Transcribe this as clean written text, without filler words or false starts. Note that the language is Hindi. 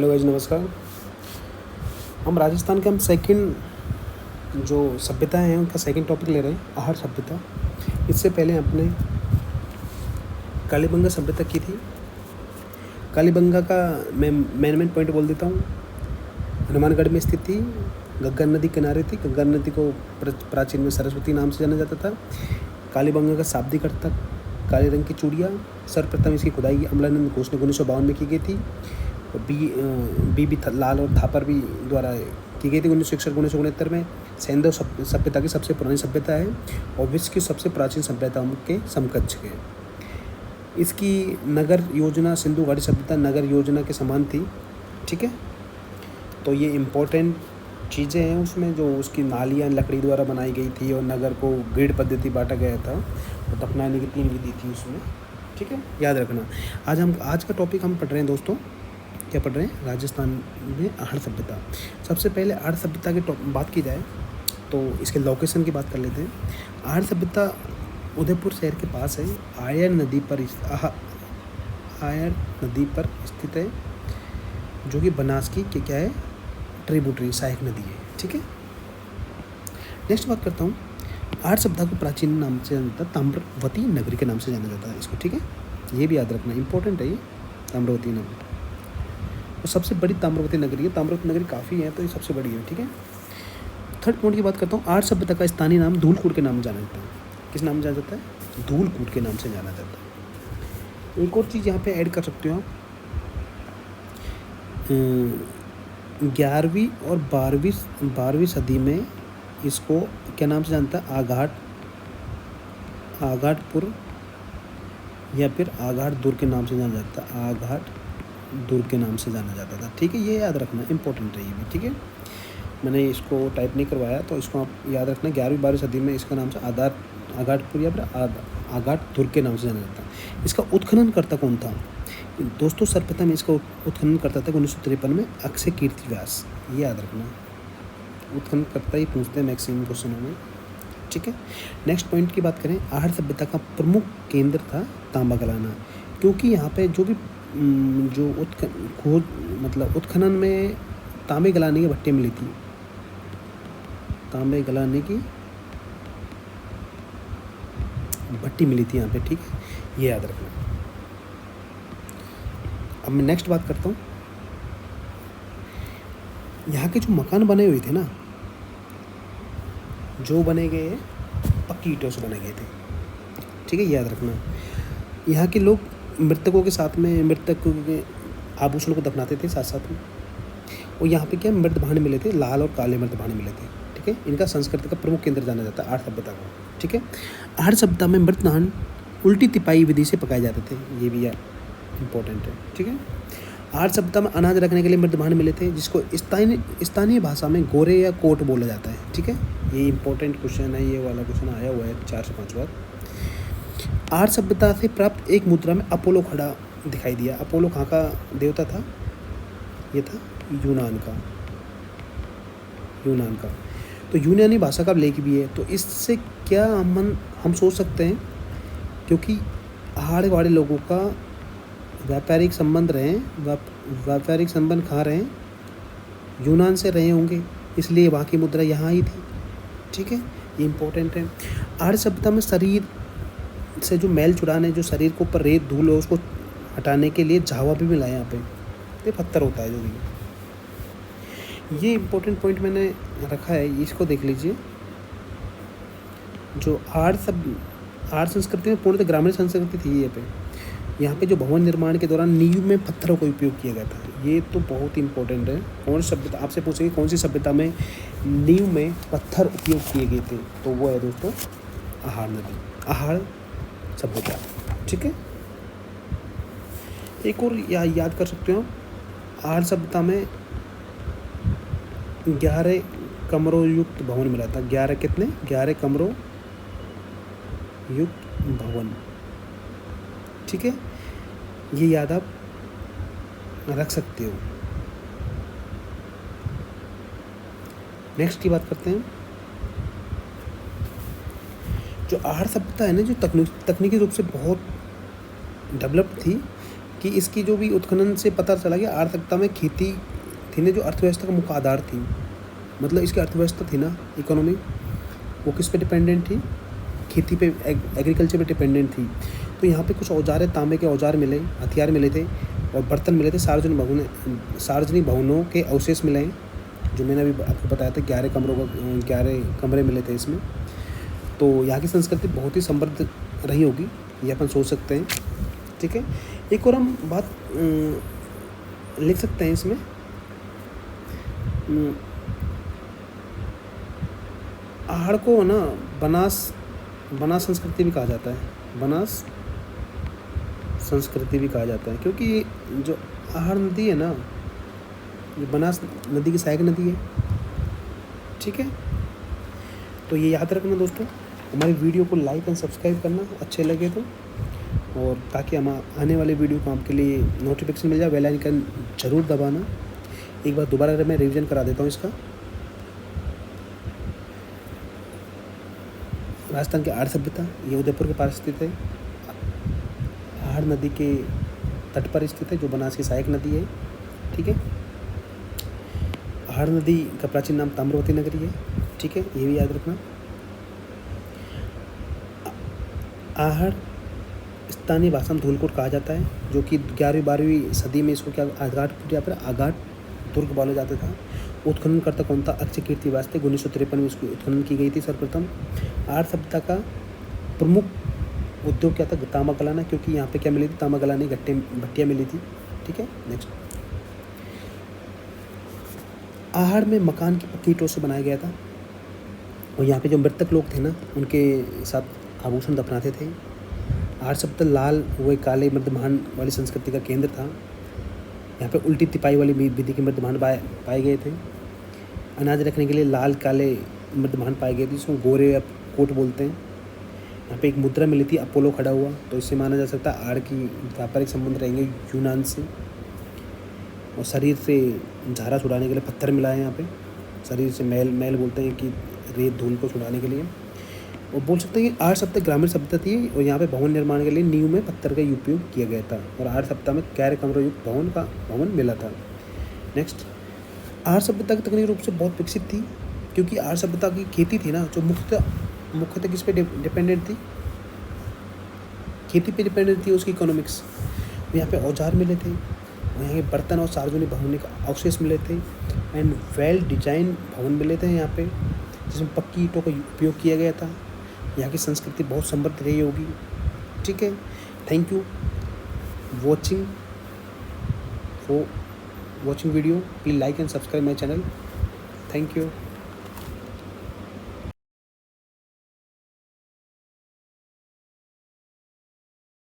हेलो गाइस, नमस्कार। हम राजस्थान के सेकंड जो सभ्यता है उनका सेकंड टॉपिक ले रहे हैं, आहड़ सभ्यता। इससे पहले आपने कालीबंगा सभ्यता की थी। कालीबंगा का मैं मेन पॉइंट बोल देता हूँ। हनुमानगढ़ में स्थित थी, गंगा नदी किनारे थी। गंगा नदी को प्राचीन में सरस्वती नाम से जाना जाता था। कालीबंगा का शाब्दिक अर्थ था काले रंग की चूड़ियाँ। सर्वप्रथम इसकी खुदाई अमलानंद घोष ने 1952 में की गई थी। बी लाल और थापर भी द्वारा की गई थी 1961-1969 में। सैंधव सभ्यता की सबसे पुरानी सभ्यता है और विश्व की सबसे प्राचीन सभ्यताओं के समकक्ष है। इसकी नगर योजना सिंधु घाटी सभ्यता नगर योजना के समान थी। ठीक है, तो ये इम्पोर्टेंट चीज़ें हैं उसमें, जो उसकी नालियाँ लकड़ी द्वारा बनाई गई थी और नगर को ग्रिड पद्धति बांटा गया था और दफनाने की 3 विधि थी उसमें। ठीक है, याद रखना। आज का टॉपिक हम पढ़ रहे हैं दोस्तों, क्या पढ़ रहे हैं? राजस्थान में आहड़ सभ्यता। सबसे पहले आहड़ सभ्यता की बात की जाए तो इसके लोकेशन की बात कर लेते हैं। आहड़ सभ्यता उदयपुर शहर के पास है। आयर नदी पर स्थित है, जो कि बनास की क्या है, ट्रिब्यूटरी सहायक नदी है। ठीक है, नेक्स्ट बात करता हूँ। आहड़ सभ्यता को प्राचीन नाम से जाना जाता है, ताम्रवती नगरी के नाम से जाना जाता है इसको। ठीक है, ये भी याद रखना, इंपॉर्टेंट है ये ताम्रवती नगरी। और सबसे बड़ी ताम्रवती नगरी है। ताम्रवती नगरी काफ़ी है तो ये सबसे बड़ी है। ठीक है, थर्ड पॉइंट की बात करता हूँ। आहड़ सभ्यता का स्थानीय नाम धूलकूट के नाम से जाना जाता है। किस नाम से जाना जाता है? धूलकूट के नाम से जाना जाता है। एक और चीज़ यहाँ पे ऐड कर सकते हो आप, 11वीं और 12वीं सदी में इसको क्या नाम से जानता है? आघाटपुर या फिर आघाट दुर्ग के नाम से जाना जाता है। आघाट दुर्ग के नाम से जाना जाता था। ठीक है, ये याद रखना, इंपॉर्टेंट है ये भी। ठीक है, मैंने इसको टाइप नहीं करवाया तो इसको आप याद रखना। 11वीं-12वीं सदी में इसका नाम से आघाटपुर या फिर आघाट दुर्ग के नाम से जाना जाता है। इसका उत्खनन करता कौन था दोस्तों? सर्वप्रथम इसका उत्खनन करता था 1953 में अक्षय कीर्ति व्यास। ये याद रखना, उत्खनन करता ही पूछते हैं मैक्सिमम क्वेश्चनों में। ठीक है, नेक्स्ट पॉइंट की बात करें। आहड़ सभ्यता का प्रमुख केंद्र था तांबा गलाना, क्योंकि यहाँ पे जो भी उत्खनन में तांबे गलाने की भट्टी मिली थी। तांबे गलाने की भट्टी मिली थी यहाँ पे। ठीक है, ये याद रखना। अब मैं नेक्स्ट बात करता हूँ। यहाँ के जो मकान बने हुए थे ना, जो बने गए पक्की ईंटों से बने गए थे। ठीक है, याद रखना। यहाँ के लोग मृतकों के साथ में मृतकों के आभूषण को दफनाते थे साथ में। और यहाँ पे क्या मृत भांड मिले थे, लाल और काले मृत भांड मिले थे। ठीक है, इनका संस्कृति का प्रमुख केंद्र जाना जाता है आहड़ सभ्यता को। ठीक है, आहड़ सभ्यता में मृत भांड उल्टी तिपाई विधि से पकाए जाते थे। ये भी इम्पोर्टेंट है। ठीक है, आहड़ सभ्यता में अनाज रखने के लिए मृत भांड मिले थे, जिसको स्थानीय भाषा में गोरे या कोट बोला जाता है। ठीक है, ये इंपॉर्टेंट क्वेश्चन है, ये वाला क्वेश्चन आया हुआ है 4 से 5 बार। आहड़ सभ्यता से प्राप्त एक मुद्रा में अपोलो खड़ा दिखाई दिया। अपोलो कहाँ का देवता था? ये था यूनान का। तो यूनानी भाषा का लेख भी है। तो इससे क्या हम सोच सकते हैं, क्योंकि आहड़ वाले लोगों का व्यापारिक संबंध कहाँ रहे? यूनान से रहे होंगे, इसलिए वहाँ की मुद्रा यहाँ ही थी। ठीक है, ये इम्पोर्टेंट है। आहड़ सभ्यता में शरीर से जो मैल छुड़ाने, जो शरीर के ऊपर रेत धूल हो उसको हटाने के लिए झावा भी मिला है यहाँ पे। ये पत्थर होता है जो भी। ये इम्पोर्टेंट पॉइंट मैंने रखा है, इसको देख लीजिए। जो आहड़ संस्कृति में पूर्णतः ग्रामीण संस्कृति थी। यहाँ पे जो भवन निर्माण के दौरान नींव में पत्थरों का उपयोग किया गया था। ये तो बहुत इंपॉर्टेंट है। कौन सी सभ्यता, आपसे पूछेंगे कौन सी सभ्यता में नींव में पत्थर उपयोग किए गए थे, तो वो है दोस्तों आहड़ सभ्यता। ठीक है, एक और याद कर सकते हो। आहड़ सभ्यता में 11 कमरों युक्त भवन मिला था। 11 कमरों युक्त भवन। ठीक है, ये याद आप रख सकते हो। नेक्स्ट की बात करते हैं। जो आहड़ सभ्यता है ना, जो तकनीकी रूप से बहुत डेवलप थी, कि इसकी जो भी उत्खनन से पता चला कि आर्थिकता में खेती थी ना, जो अर्थव्यवस्था का मुख्य आधार थी, मतलब इसकी अर्थव्यवस्था थी ना, इकोनॉमी, वो किस पे डिपेंडेंट थी? खेती पे, एग्रीकल्चर पे डिपेंडेंट थी। तो यहाँ पे कुछ औजार है, तांबे के औजार मिले, हथियार मिले थे और बर्तन मिले थे, सार्वजनिक भवनों के अवशेष मिले हैं, जो मैंने अभी आपको बताया था। 11 कमरे मिले थे इसमें। तो यहाँ की संस्कृति बहुत ही समृद्ध रही होगी, ये अपन सोच सकते हैं। ठीक है, एक और हम बात लिख सकते हैं इसमें, आहड़ को ना बनास संस्कृति भी कहा जाता है, बनास संस्कृति भी कहा जाता है, क्योंकि जो आहड़ नदी है ना, ये बनास नदी की सहायक नदी है। ठीक है, तो ये याद रखना दोस्तों। हमारी वीडियो को लाइक एंड सब्सक्राइब करना अच्छे लगे तो, और ताकि हम आने वाले वीडियो को आपके लिए नोटिफिकेशन मिल जाए, बेल आइकन जरूर दबाना। एक बार दोबारा मैं रिवीजन करा देता हूँ इसका। राजस्थान की आहड़ सभ्यता, ये उदयपुर के पास स्थित है, आहड़ नदी के तट पर स्थित है, जो बनास की सहायक नदी है। ठीक है, आहड़ नदी का प्राचीन नाम ताम्रवती नगरी है। ठीक है, ये भी याद रखना। आहड़ स्थानीय भाषा में धूलकोट कहा जाता है, जो कि 11वीं-12वीं सदी में इसको क्या आगाट या फिर आगाट दुर्ग बोला जाता था। उत्खननकर्ता कौन था? अक्षय कीर्ति वास्ते 1953 में इसकी उत्खनन की गई थी सर्वप्रथम। आहड़ सभ्यता का प्रमुख उद्योग क्या था? तांबा गलाना, क्योंकि यहाँ पे क्या मिली थी? तांबा गलाने भट्टियाँ मिली थी। ठीक है, नेक्स्ट, आहड़ में मकान की पक्की ईंटों से बनाया गया था, और यहाँ पे जो मृतक लोग थे ना, उनके साथ आभूषण दफनाते थे। आहड़ सभ्यता लाल व काले मृदमान वाली संस्कृति का केंद्र था। यहाँ पे उल्टी तिपाई वाली विधि के मृदमान पाए गए थे। अनाज रखने के लिए लाल काले मृदमान पाए गए थे, जिसको गोरे या कोट बोलते हैं। यहाँ पे एक मुद्रा मिली थी, अपोलो खड़ा हुआ, तो इससे माना जा सकता है आहड़ की व्यापारिक संबंध रहेंगे यूनान से। और शरीर से झारा छुड़ाने के लिए पत्थर मिला है यहाँ पे, शरीर से मैल बोलते हैं कि रेत धूल को छुड़ाने के लिए। और बोल सकते हैं कि आहड़ सभ्यता ग्रामीण सभ्यता थी, और यहाँ पे भवन निर्माण के लिए नींव में पत्थर का उपयोग किया गया था, और आहड़ सभ्यता में 11 कमरों युक्त भवन मिला था। नेक्स्ट, आहड़ सभ्यता की तकनीकी रूप से बहुत विकसित थी, क्योंकि आहड़ सभ्यता की खेती थी ना, जो मुख्यतः किस पे डिपेंडेंट थी? खेती पे डिपेंडेंट थी, उसकी इकोनॉमिक्स। यहाँ पे औजार मिले थे, यहाँ के बर्तन और सार्वजनिक भवन का अवशेष मिले थे, एंड वेल डिजाइन भवन मिले थे यहाँ पे, जिसमें पक्की ईंटों का उपयोग किया गया था। यहाँ की संस्कृति बहुत समृद्ध रही होगी। ठीक है, thank you watching video. Please like and subscribe my channel. Thank you.